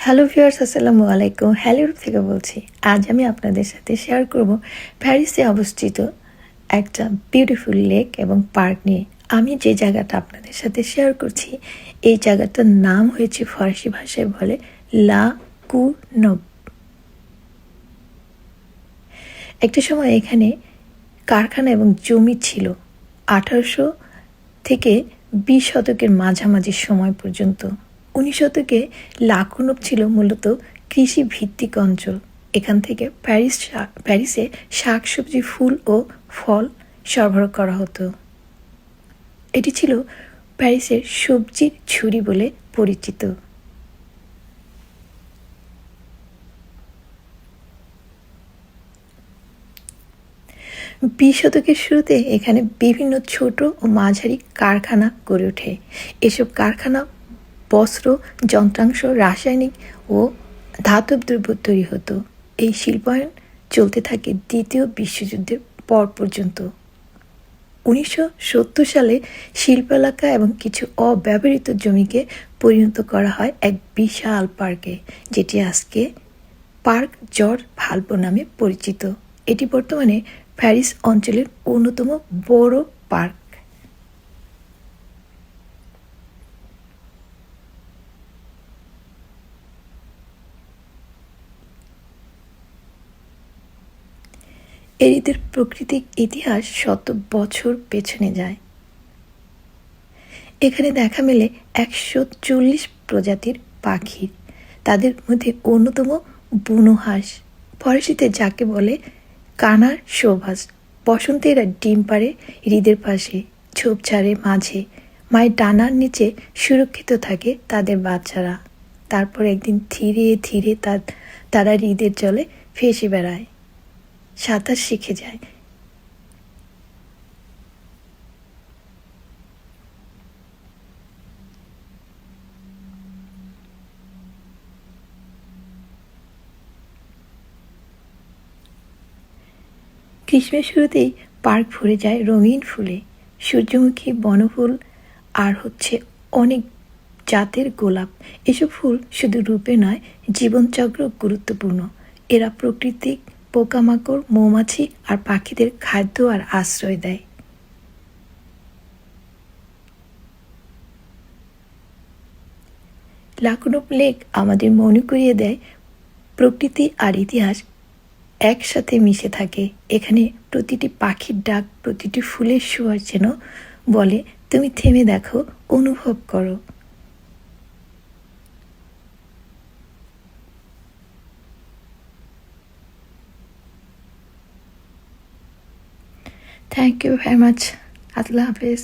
Hello viewers, আসসালামু আলাইকুম। হ্যালিউড থেকে বলছি। আজ আমি আপনাদের সাথে শেয়ার করব প্যারিসে অবস্থিত একটা বিউটিফুল লেক এবং পার্ক নিয়ে। আমি যে জায়গাটা আপনাদের সাথে শেয়ার করছি, এই জায়গাটার নাম হয়েছে, ফরাসি ভাষায় বলে লা কুনব। একটা সময় এখানে কারখানা এবং জমি ছিল। 1800 থেকে 20 শতকের মাঝামাঝি সময় পর্যন্ত। 19 শতকে লা কুনব ছিল মূলত কৃষি ভিত্তিক অঞ্চল। এখান থেকে প্যারিসে শাকসবজি, ফুল ও ফল সরবরাহ করা হতো। এটি ছিল প্যারিসের সবজির ঝুড়ি বলে পরিচিত। 20 শতকের শুরুতে এখানে বিভিন্ন ছোট ও মাঝারি কারখানা গড়ে ওঠে। এসব কারখানা বস্ত্র, যন্ত্রাংশ, রাসায়নিক ও ধাতব দ্রব্য তৈরি হতো। এই শিল্পায়ন চলতে থাকে দ্বিতীয় বিশ্বযুদ্ধের পর পর্যন্ত। 1970 সালে শিল্প এলাকা এবং কিছু অব্যবহৃত জমিকে পরিণত করা হয় এক বিশাল পার্কে, যেটি আজকে পার্ক জর্জ ভালবো নামে পরিচিত। এটি বর্তমানে প্যারিস অঞ্চলের অন্যতম বড় পার্ক। এরিদের প্রাকৃতিক ইতিহাস শত বছর পেছনে যায়। এখানে দেখা মেলে 140 প্রজাতির পাখির। তাদের মধ্যে অন্যতম বুনো হাঁস, ফরাসিতে যাকে বলে কানার শোভাস। বসন্তে এরা ডিম পাড়ে হ্রদের পাশে, ঝোপঝাড়ের মাঝে। মায়ের ডানার নিচে সুরক্ষিত থাকে তাদের বাচ্চারা। তারপর একদিন ধীরে ধীরে তারা হ্রদের জলে ভেসে বেড়ায়, সাঁতার শিখে যায়। গ্রীষ্মের শুরুতেই পার্ক ভরে যায় রঙিন ফুলে, সূর্যমুখী, বনফুল আর অনেক জাতের গোলাপ। এসব ফুল শুধু রূপে নয়, জীবনচক্র গুরুত্বপূর্ণ। এরা প্রাকৃতিক পোকামাকড়, মৌমাছি আর পাখিদের খাদ্য আর আশ্রয় দেয়। লা কুনব লেক আমাদের মনে করিয়ে দেয় প্রকৃতি আর ইতিহাস একসাথে মিশে থাকে। এখানে প্রতিটি পাখির ডাক, প্রতিটি ফুলের সুয়ার যেন বলে, তুমি থেমে দেখো, অনুভব করো। Thank you very much. আল্লাহ হাফেজ।